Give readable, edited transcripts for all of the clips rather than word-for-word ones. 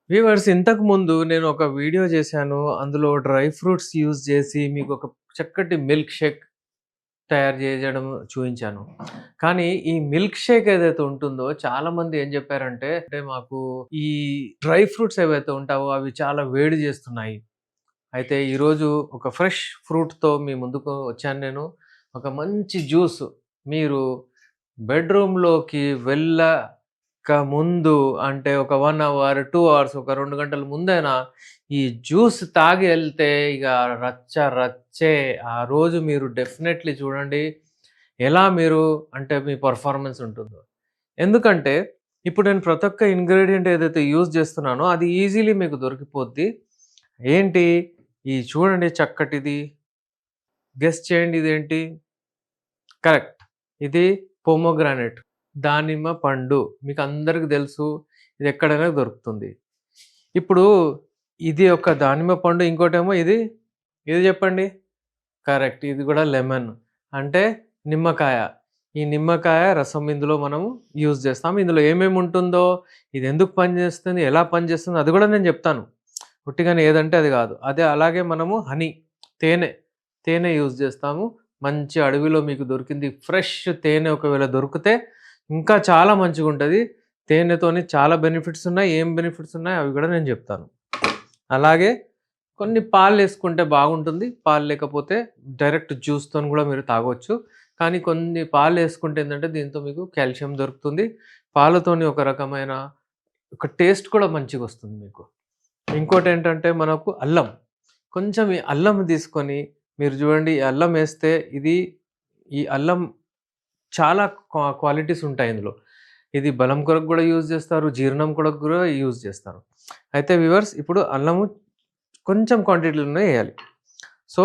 Viewers ఇంతకుముందు నేను ఒక వీడియో చేశాను. అందులో డ్రై ఫ్రూట్స్ యూజ్ చేసి మీకొక చక్కటి మిల్క్ షేక్ తయారు చేయడం చూయించాను. కానీ ఈ మిల్క్ షేక్ ఏదైతే ఉంటుందో చాలామంది ఏం చెప్పారంటే, మాకు ఈ డ్రై ఫ్రూట్స్ ఏవైతే ఉంటావో అవి చాలా వేడి చేస్తున్నాయి. అయితే ఈరోజు ఒక ఫ్రెష్ ఫ్రూట్‌తో మీ ముందుకు వచ్చాను నేను. ఒక మంచి జ్యూస్ మీరు బెడ్‌రూమ్‌లోకి ముందు అంటే ఒక 1 అవర్, 2 అవర్స్, ఒక 2 గంటల ముందైనా ఈ జ్యూస్ తాగి ఎళ్తే ఇగ రచ్చ రచ్చే. ఆ రోజు మీరు డెఫినెట్‌లీ చూడండి ఎలా మీరు అంటే మీ పెర్ఫార్మన్స్ ఉంటుందో. ఎందుకంటే ఇప్పుడు నేను ప్రతి ఒక్క ఇంగ్రీడియెంట్ ఏదైతే యూజ్ చేస్తున్నానో అది ఈజీలీ మీకు దొరికిపోద్ది. ఏంటి? ఈ చూడండి చక్కటిది. గెస్ చేయండి ఇదేంటి? కరెక్ట్. ఇది పోమోగ్రానేట్. దానిమ్మ పండు. మీకందరికి తెలుసు. ఇది ఎక్కడైనా దొరుకుతుంది. ఇప్పుడు ఇది ఒక దానిమ్మ పండు. ఇంకోటేమో ఇది, ఇది చెప్పండి? కరెక్ట్. ఇది గూడా లెమన్. అంటే నిమ్మకాయ. ఈ నిమ్మకాయ రసం ఇందులో మనము యూజ్ చేస్తాం. ఇందులో ఏమేమి ఉంటుందో, ఇది ఎందుకు పనిచేస్తుంది, ఎలా పనిచేస్తుందో అది గూడా నేను జెప్తాను. ఉట్టిగానే ఏదంటే అది గాదు. అదే అలాగే మనము హనీ, తేనె, తేనె యూజ్ జేస్తాము. మంచి అడవిలో మీకు దొరికింది ఫ్రెష్ తేనె ఒకవేళ దొరికితే ఇంకా చాలా మంచిగుంటది. తేనెతోని చాలా బెనిఫిట్స్ ఉన్నాయి. ఏం బెనిఫిట్స్ ఉన్నాయి అవి గూడా నేను జెప్తాను. అలాగే కొన్ని పాలేసుకుంటే బాగుంటుంది. పాలు లేకపోతే డైరెక్ట్ జ్యూస్‌తోని గూడా మీరు తాగొచ్చు. కానీ కొన్ని పాలేసుకుంటే ఏందంటే దీంతో మీకు కాల్షియం దొరుకుతుంది. పాలతోని ఒక రకమైన ఒక టేస్ట్ కూడా మంచిగొస్తుంది మీకు. ఇంకోటేంటంటే మనకు అల్లం. కొంచెం ఈ అల్లం తీసుకొని మీరు చూడండి ఈ అల్లం ఏస్తే ఈ అల్లం చాలా క్వాలిటీస్ ఉంటాయి ఇందులో. ఇది బలం కొరకు గూడా యూజ్ జేస్తారు. జీర్ణం కొరకు గూడా యూజ్ జేస్తారు. అయితే వ్యూవర్స్ ఇప్పుడు అల్లము కొంచెం క్వాంటిటీలోనే ఎయాలి. సో,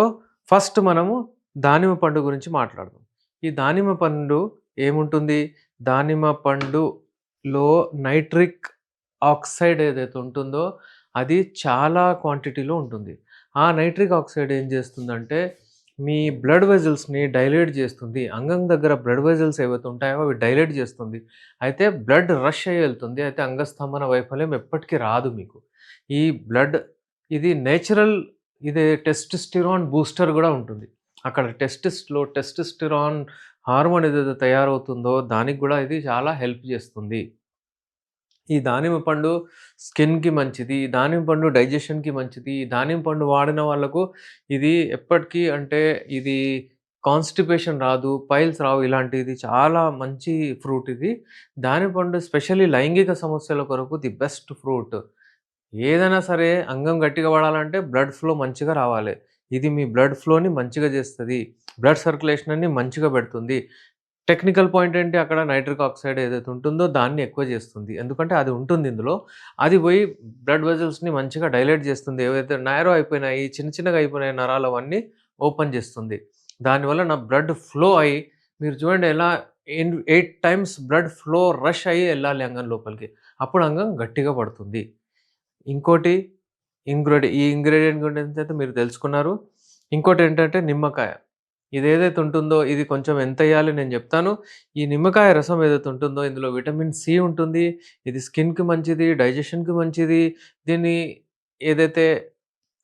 ఫస్ట్ మనము దానిమ్మ పండు గురించి మాట్లాడదాం. ఈ దానిమ్మ పండు ఏముంటుంది? దానిమ్మ పండులో నైట్రిక్ ఆక్సైడ్ ఏదైతే ఉంటుందో అది చాలా క్వాంటిటీలో ఉంటుంది. ఆ నైట్రిక్ ఆక్సైడ్ ఏం చేస్తుందంటే మీ బ్లడ్ వెసల్స్‌ని డైలేట్ చేస్తుంది. అంగం దగ్గర బ్లడ్ వెసల్స్ ఏవైతే ఉంటాయో అవి డైలేట్ చేస్తుంది. అయితే బ్లడ్ రష్ అయ్యి ఎళ్తుంది. అయితే అంగస్తంభన వైఫల్యం ఎప్పటికి రాదు మీకు. ఈ బ్లడ్ ఇది నేచురల్ ఇది టెస్టోస్టెరాన్ బూస్టర్ గూడా ఉంటుంది. అక్కడ టెస్టోస్టెరాన్ హార్మోన్ ఏదైతే తయారవుతుందో దానికి గూడా ఇది చాలా హెల్ప్ చేస్తుంది. ఈ దానిమ్మ పండు స్కిన్‌కి మంచిది. ఈ దానిమ్మ పండు డైజెషన్‌కి మంచిది. ఈ దానిమ్మ పండు వాడిన వాళ్ళకు ఇది ఎప్పటికి అంటే ఇది కాన్‌స్టిపేషన్ రాదు, పైల్స్ రావు. ఇలాంటిది చాలా మంచి ఫ్రూట్ ఇది. దానిమ్మ పండు స్పెషల్లీ లైంగిక సమస్యల కొరకు ది బెస్ట్ ఫ్రూట్. ఏదైనా సరే అంగం గట్టిగా పడాలంటే బ్లడ్ ఫ్లో మంచిగా రావాలి. ఇది మీ బ్లడ్ ఫ్లోని మంచిగా చేస్తది. బ్లడ్ సర్క్యులేషన్‌ని మంచిగా పెడుతుంది. టెక్నికల్ పాయింట్ ఏంటి అక్కడ నైట్రిక్ ఆక్సైడ్ ఏదైతే ఉంటుందో దాన్ని ఎక్కువ చేస్తుంది. ఎందుకంటే అది ఉంటుంది ఇందులో. అది పోయి బ్లడ్ వెసల్స్‌ని మంచిగా డైలేట్ చేస్తుంది. ఏవైతే నారో అయిపోయినాయి, చిన్న చిన్నగా అయిపోయినాయి నరాలు అవన్నీ ఓపెన్ చేస్తుంది. దానివల్ల నా బ్లడ్ ఫ్లో అయ్యి మీరు చూడండి ఎలా 8 టైమ్స్ బ్లడ్ ఫ్లో రష్ అయ్యి ఎళ్ళాలి అంగం లోపలికి. అప్పుడు అంగం గట్టిగా పడుతుంది. ఇంకోటి ఈ ఇంగ్రీడియెంట్ గురించి అయితే మీరు తెలుసుకున్నారు. ఇంకోటేంటంటే నిమ్మకాయ. ఇదేదైతే ఉంటుందో ఇది కొంచెం ఎంతెయ్యాలి నేను జెప్తాను. ఈ నిమ్మకాయ రసం ఏదైతే ఉంటుందో ఇందులో విటమిన్ సి ఉంటుంది. ఇది స్కిన్‌కి మంచిది, డైజెషన్‌కి మంచిది. దీన్ని ఏదైతే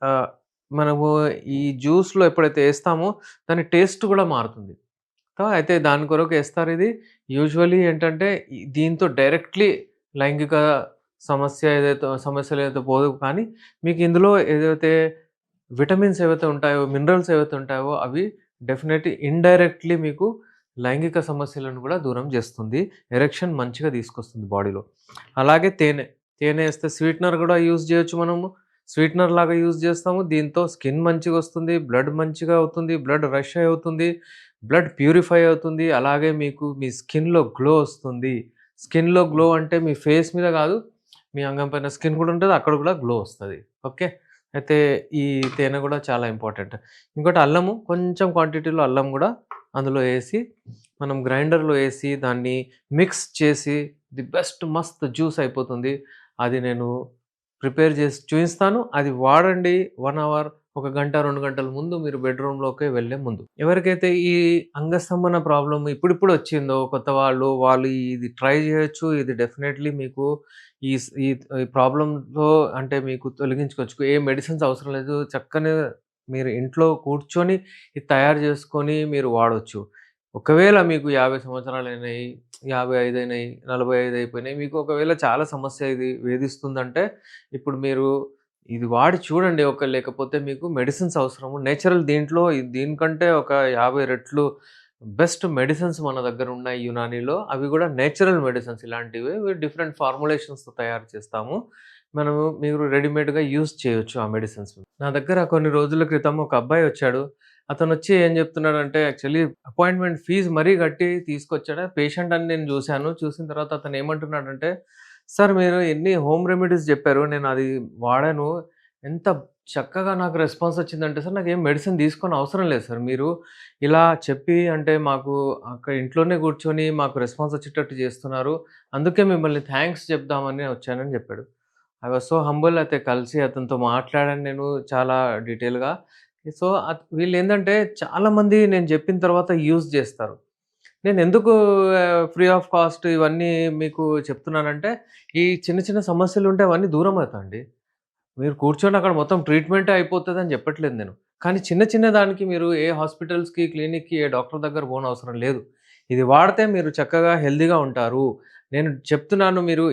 ఆహ్, మనము ఈ జ్యూస్‌లో ఎప్పుడైతే ఏస్తామో దాని టేస్ట్ గూడా మారుతుంది. అయితే దాని కొరకు ఏస్తారిది. యూజువల్లీ ఏంటంటే దీంతో డైరెక్ట్‌లీ లైంగిక సమస్యలేదైతే పోదు కానీ మీకు ఇందులో ఏదైతే విటమిన్స్ ఏవైతే ఉంటాయో, మినరల్స్ ఏవైతే ఉంటాయో అవి ఇండైరెక్ట్‌లీ మీకు లైంగిక సమస్యలను గూడా దూరం జేస్తుంది. ఎరెక్షన్ మంచిగా తీసుకొస్తుంది బాడీలో. అలాగే తేనె. తేనె ఏస్తే స్వీటనర్ గూడా యూజ్ జేయొచ్చు మనము. స్వీటనర్ లాగా యూజ్ జేస్తాము. దీంతో స్కిన్ మంచిగొస్తుంది. బ్లడ్ మంచిగా అవుతుంది. బ్లడ్ రష్ అవుతుంది. బ్లడ్ ప్యూరిఫై అవుతుంది. అలాగే మీకు మీ స్కిన్‌లో గ్లో ఒస్తుంది. స్కిన్‌లో గ్లో అంటే మీ ఫేస్ మీద గాదు. మీ అంగం పైన స్కిన్ గూడా ఉంటది. అక్కడ గూడా గ్లో ఒస్తది. ఓకే. అయితే ఈ తేనె గూడా చాలా ఇంపార్టెంట్. ఇంకోటి అల్లము కొంచెం క్వాంటిటీలో అల్లం గూడా అందులో ఏసి, మనం గ్రైండర్‌లో ఏసి దాన్ని మిక్స్ చేసి ది బెస్ట్ మస్త్ జ్యూస్ అయిపోతుంది. అది నేను ప్రిపేర్ చేసి చూయిస్తాను. అది వాడండి 1 అవర్, ఒక గంట, 2 గంటల ముందు మీరు బెడ్‌రూమ్‌లోకి వెళ్ళే ముందు. ఎవరికైతే ఈ అంగస్తంభన ప్రాబ్లమ్ ఇప్పుడిప్పుడు వచ్చిందో కొత్త వాళ్ళు ఇది ట్రై చేయొచ్చు. ఇది డెఫినైట్‌లీ మీకు ఈ స్ ఈ ఈ ప్రాబ్లమ్‌లో అంటే మీకు తొలగించుకోవచ్చు. ఏ మెడిసిన్స్ అవసరం లేదు. చక్కని మీరు ఇంట్లో కూర్చొని ఇది తయారు చేసుకొని మీరు వాడొచ్చు. ఒకవేళ మీకు 50 సంవత్సరాలయినాయి, 55 అయినాయి, 45 అయిపోయినాయి. మీకు ఒకవేళ చాలా సమస్య ఇది వేధిస్తుందంటే ఇప్పుడు మీరు ఇది వాడి చూడండి. లేకపోతే మీకు మెడిసిన్స్ అవసరము. నేచురల్ దీంట్లో దీనికంటే ఒక 50 రెట్లు బెస్ట్ మెడిసిన్స్ మన దగ్గర ఉన్నాయి యునానీలో. అవి గూడా నేచురల్ మెడిసిన్స్ ఇలాంటివే. డిఫరెంట్ ఫార్ములేషన్స్‌తో తయారు చేస్తాము. మీరు రెడీమేడ్‌గా యూజ్ చేయొచ్చు ఆ మెడిసిన్స్. నా దగ్గర కొన్ని రోజుల క్రితం ఒక అబ్బాయి వచ్చాడు. అతనొచ్చి ఏం చెప్తున్నాడంటే యాక్చువల్లీ అపాయింట్‌మెంట్ ఫీస్ మరీ కట్టి తీసుకొచ్చాడు. పేషెంట్ అని నేను చూసాను. చూసిన తర్వాత అతను ఏమంటున్నాడంటే, "సార్ మీరు ఎన్ని హోమ్ రెమెడీస్ చెప్పారు. నేను అది వాడాను. ఎంత చక్కగా నాకు రెస్పాన్స్ వచ్చిందంటే సార్ నాకేం మెడిసిన్ తీసుకోని అవసరం లేదు సార్. మీరు ఇలా చెప్పి అంటే మాకు అక్కడ ఇంట్లోనే కూర్చొని మాకు రెస్పాన్స్ వచ్చేటట్టు చేస్తున్నారు. అందుకే మిమ్మల్ని థాంక్స్ చెప్దామని వచ్చానని" చెప్పాడు. I was so humble. అయితే కలిసి అతనితో మాట్లాడాను నేను చాలా డీటెయిల్‌గా. సో, వీళ్ళేందంటే చాలామంది నేను జెప్పిన తర్వాత యూజ్ జేస్తారు. నేనెందుకు ఫ్రీ ఆఫ్ కాస్ట్ ఇవన్నీ మీకు చెప్తున్నానంటే, ఈ చిన్న చిన్న సమస్యలుంటే అవన్నీ దూరమవుతాయండి. మీరు కూర్చొని అక్కడ మొత్తం ట్రీట్‌మెంటే అయిపోతదని జెప్పట్లేదు నేను. కానీ చిన్న చిన్న దానికి మీరు ఏ హాస్పిటల్స్‌కి, క్లినిక్‌కి, ఏ డాక్టర్ దగ్గర పోనవసరం లేదు. ఇది వాడితే మీరు చక్కగా హెల్తీగా ఉంటారు. నేను చెప్తున్నాను మీరు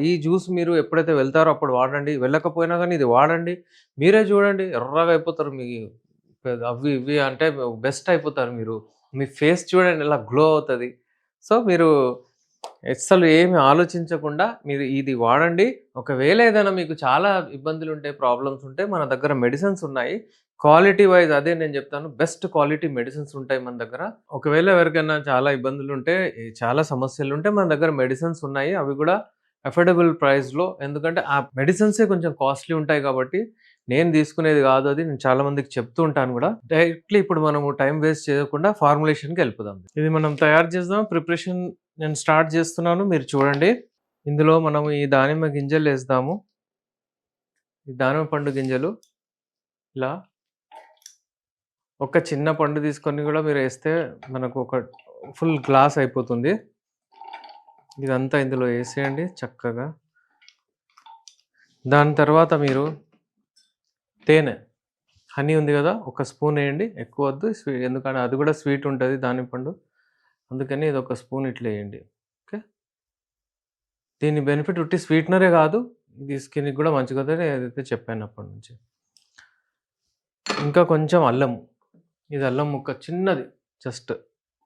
ఈ జ్యూస్ మీరు ఎప్పుడైతే వెళ్తారో అప్పుడు వాడండి. వెళ్ళకపోయినా గానీ ఇది వాడండి. మీరే జూడండి ఎర్రగా అయిపోతారు. అవి ఇవి అంటే బెస్ట్ అయిపోతారు మీరు. మీ ఫేస్ చూడండి ఎలా గ్లో అవుతది. సో, మీరు అస్సలు ఏమి ఆలోచించకుండా మీరు ఇది వాడండి. ఒకవేళ ఏదైనా మీకు చాలా ఇబ్బందులుంటే, ప్రాబ్లమ్స్ ఉంటే మన దగ్గర మెడిసిన్స్ ఉన్నాయి. క్వాలిటీ వైస్ అదే నేను జెప్తాను. బెస్ట్ క్వాలిటీ మెడిసిన్స్ ఉంటాయి మన దగ్గర. ఒకవేళ ఎవరికైనా చాలా ఇబ్బందులుంటే, చాలా సమస్యలుంటే మన దగ్గర మెడిసిన్స్ ఉన్నాయి. అవి గూడా అఫోర్డబుల్ ప్రైస్‌లో. ఎందుకంటే ఆ మెడిసిన్సే కొంచెం కాస్ట్‌లీ ఉంటాయి గాబట్టి, నేను తీసుకునేది గాదు అది. నేను చాలా మందికి చెప్తూ ఉంటాను గూడా. డైరెక్ట్‌లీ ఇప్పుడు మనము టైమ్ వేస్ట్ చేయకుండా ఫార్ములేషన్‌కెళ్ళిపోదాం. ఇది మనం తయారు చేద్దాం. ప్రిపరేషన్ నేను స్టార్ట్ చేస్తున్నాను. మీరు చూడండి. ఇందులో మనము ఈ దానిమ్మ గింజలేద్దాము. ఈ దానిమ్మ పండు గింజలు ఇలా ఒక చిన్న పండు తీసుకొని గూడా మీరేస్తే మనకు ఒక ఫుల్ గ్లాస్ అయిపోతుంది. ఇదంతా ఇందులో ఏసేయండి చక్కగా. దాని తర్వాత మీరు తేనె, హనీ ఉంది గదా! ఒక స్పూన్ ఎయండి. ఎక్కువొద్దు. ఎందుకంటే అది గూడా స్వీట్ ఉంటది దానిమ్మ పండు. అందుకని ఇదొక స్పూన్ ఇట్లా ఎయండి. ఓకే. దీని బెనిఫిట్ ఉట్టి స్వీట్‌నరే గాదు. ఇది స్కిన్‌కి గూడా మంచిదని ఏదైతే చెప్పాను అప్పటినుంచి. ఇంకా కొంచెం అల్లం. ఇది అల్లం ముక్క చిన్నది జస్ట్.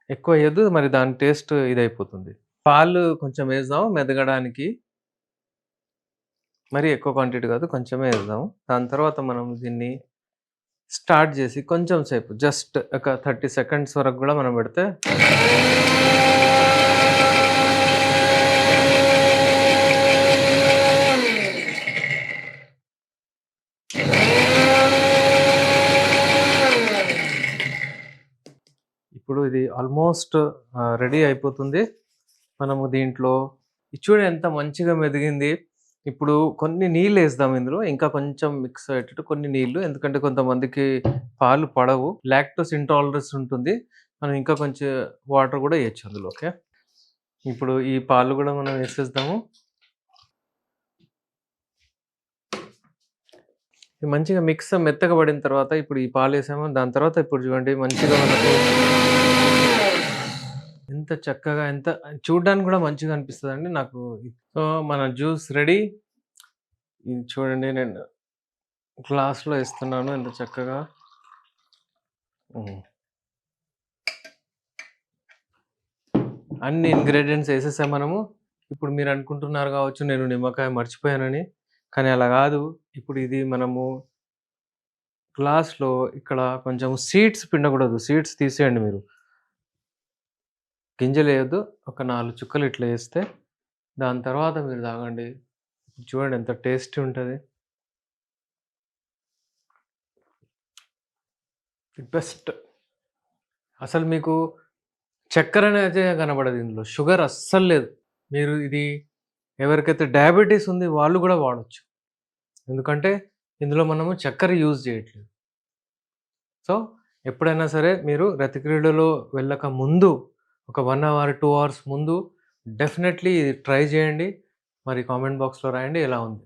ఎక్కువెయొద్దు మరి దాని టేస్ట్ ఇదైపోతుంది. పాలు కొంచెం ఏద్దాం మెదగడానికి. మరీ ఎక్కువ క్వాంటిటీ గాదు. కొంచెమే ఏద్దాం. దాని తర్వాత మనం దీన్ని స్టార్ట్ జేసి కొంచెం సేపు జస్ట్ ఒక 30 సెకండ్స్ వరకు గూడా మనం బెడితే ఇప్పుడు ఇది ఆల్మోస్ట్ రెడీ అయిపోతుంది. మనము దీంట్లో ఇది చూడు ఎంత మంచిగా మెదిగింది. ఇప్పుడు కొన్ని నీళ్ళేద్దాం ఇందులో. ఇంకా కొంచెం మిక్స్ అయ్యేటట్టు కొన్ని నీళ్ళు. ఎందుకంటే కొంతమందికి పాలు పడవు. లాక్టోస్ ఇంటాలరెన్స్ ఉంటుంది. మనం ఇంకా కొంచెం వాటర్ గూడా ఎయొచ్చు అందులో. ఓకే. ఇప్పుడు ఈ పాలు గూడా మనం ఏసేద్దాము. ఇది మంచిగా మెత్తగా పడిన తర్వాత ఇప్పుడు ఈ పాలేసాము. దాని తర్వాత ఇప్పుడు చూడండి మంచిగా మనకు ఎంత చక్కగా చూడ్డానికి గూడా మంచిగా అనిపిస్తదండి నాకు. సో, మన జ్యూస్ రెడీ. ఇది చూడండి నేను గ్లాస్‌లో ఇస్తున్నాను ఎంత చక్కగా. హ్మ్. అన్ని ఇంగ్రీడియెంట్స్ ఏసేసాం మనము. ఇప్పుడు మీరనుకుంటున్నారు గావచ్చు నేను నిమ్మకాయ మర్చిపోయానని. కానీ అలా గాదు. ఇప్పుడు ఇది మనము గ్లాస్‌లో ఇక్కడ కొంచెం సీడ్స్ పిండకూడదు. సీడ్స్ తీసేయండి మీరు. గింజలేయొద్దు. ఒక 4 చుక్కలు ఇట్లా ఏస్తే దాని తర్వాత మీరు తాగండి. చూడండి ఎంత టేస్టీ ఉంటది. The best. అసలు మీకు చక్కెరనేదే కనపడదు ఇందులో. షుగర్ అస్సలు లేదు. మీరు ఇది ఎవరికైతే డయాబెటిస్ ఉంది వాళ్ళు గూడా వాడొచ్చు. ఎందుకంటే ఇందులో మనము చక్కెర యూజ్ చేయట్లేదు. సో, ఎప్పుడైనా సరే మీరు రతిక్రీడలో వెళ్ళక ముందు ఒక 1 అవర్, 2 అవర్స్ ముందు డెఫినెట్‌లీ ఇది ట్రై చేయండి. మరి కామెంట్ బాక్స్‌లో రాయండి ఎలా ఉంది?